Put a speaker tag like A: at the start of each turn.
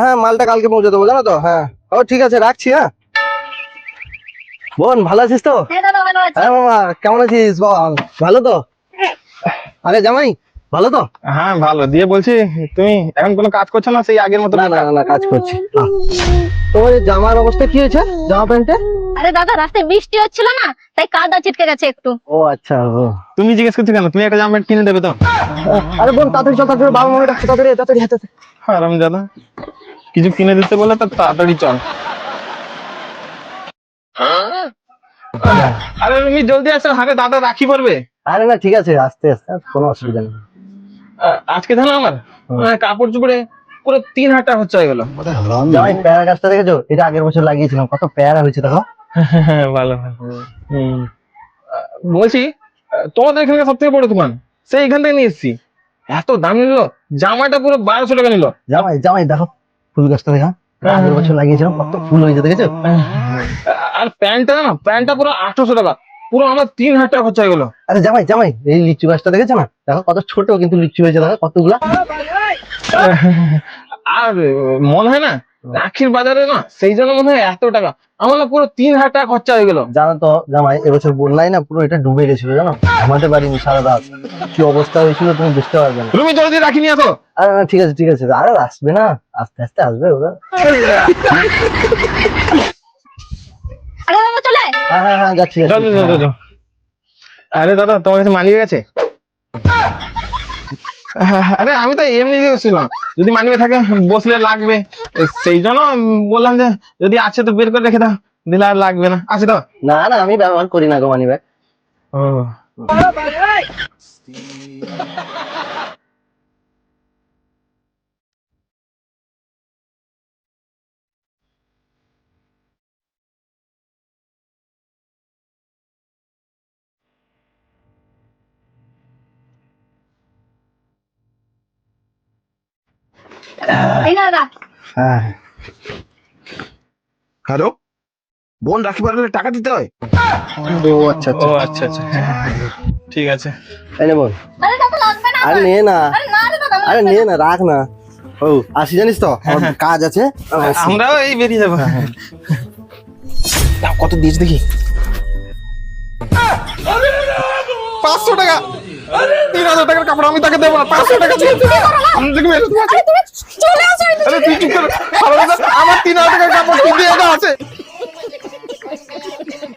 A: হ্যাঁ মালটা কালকে পৌঁছে দেবো জানো তো। হ্যাঁ ও ঠিক আছে রাখছি। হ্যাঁ বোন ভালো আছিস তো?
B: হ্যাঁ দাদা ভালো আছি।
A: হ্যাঁ মামা কেমন আছিস বল? ভালো তো? আরে জামাই ভালো তো?
C: হ্যাঁ ভালো। দিয়ে বলছি তুমি এখন কোনো কাজ করছো না, সেই আগের মতো?
A: না না না কাজ করছি। তোমার এই জামার অবস্থা কি হয়েছে, জামা প্যান্টে?
B: আরে দাদা রাস্তায় বৃষ্টি হচ্ছিল না, তাই কাদা ছিটকে গেছে একটু।
A: ও আচ্ছা ও।
C: তুমি জিজ্ঞেস করছো কেন? তুমি একটা জামা প্যান্ট কিনে দেবে তো?
A: আরে বোন তাড়াতাড়ি চল, তাড়াতাড়ি বাবা মামা ডাকছে, তাড়াতাড়ি তাড়াতাড়ি হাতে।
C: হ্যাঁ আমি দাদা কিছু কিনে দিতে বলে তো তাড়াতাড়ি চল। আরে তুমি জলদি আসো, হাতে দাদা রাখি পড়বে।
A: আরে না ঠিক আছে আস্তে আস্তে, কোনো অসুবিধা নেই।
C: আজকে জানো আমার কাপড় চোপড়ে পুরো 3,000 টাকা খরচা হয়ে গেল।
A: জামাই প্যারা গাছটা দেখেছো? এটা আগের বছর লাগিয়েছিলাম, কত প্যারা হয়েছে দেখো।
C: ভালো ভালো। বলছি তোমাদের এখানে সব থেকে বড় দোকান, সেই এখান থেকে নিয়ে এসেছি। এত দাম নিল, জামাটা পুরো 1200 টাকা নিল।
A: জামাই জামাই দেখো ফুল গাছটা দেখা, আগের বছর লাগিয়েছিলাম, কত ফুল হয়েছে দেখেছো?
C: আর প্যান্টটা না, প্যান্টটা পুরো 800 টাকা, পুরো আমার 3,000 টাকা খরচা হয়ে গেল।
A: আরে জামাই জামাই এই লিচু গাছটা দেখেছো না? দেখো কত ছোট কিন্তু লিচু হয়েছে দেখো কতগুলা।
C: আর মনে হয় না রাখির বাজারে না, সেই জন্য মনে হয় এত টাকা। আমার না পুরো 3,000 টাকা খরচা হয়ে গেল।
A: জানো তো জামাই এবছর বন্যায় না পুরো এটা ডুবে গেছিল জানো, ঘুমাতে পারিনি সারা রাত, কি অবস্থা হয়েছিল তুমি বুঝতে পারবে না।
C: তুমি জলদি রাখি নিয়ে আসো।
A: আরে না ঠিক আছে ঠিক আছে, আরে আসবে না, আস্তে আস্তে আসবে ওরা।
B: আরে দাদা চলে আয়।
A: হ্যাঁ হ্যাঁ হ্যাঁ যাচ্ছি
C: চল
A: যাচ্ছি।
C: চল চল চল। আরে দাদা তোমার কাছে মানিয়ে গেছে? আরে আমি তো এমনি গেছিলাম, যদি মানিয়ে থাকে বসলে লাগবে, সেই জন্য বললাম যে যদি আছে তো বের করে রেখে দাও, দিলে আর লাগবে না। আছে তো?
A: না না আমি ব্যবহার করি না গো মানি ব্যাগ।
C: ও
B: এই না দাদা।
A: হ্যাঁ
D: হ্যালো, বোন রাখি পাঠালে টাকা দিতে হয়?
A: ও আচ্ছা
C: ও
A: আচ্ছা
C: আচ্ছা আচ্ছা, ঠিক আছে।
A: এই নে বোন।
B: আরে দাদা লাগবে না।
A: আরে নে না,
B: আরে না রে দাদা,
A: আরে নে না রাখ না। ও আসি জানিস তো আমার কাজ আছে, আমি আসি।
C: আমরাও এই বেরিয়ে যাবো। দাও, কত দিয়েছ দেখি। 500 টাকা, 3,000 টাকার কাপড় আমি তাকে দেবো না। 500 টাকা দিয়ে আমি তোকে মেরে দেবো।
B: আরে তুমি চলে আসো।
C: আরে তুই চুপ কর। আমার 3,000 টাকার কাপড় তুই দিয়ে দাও আছে।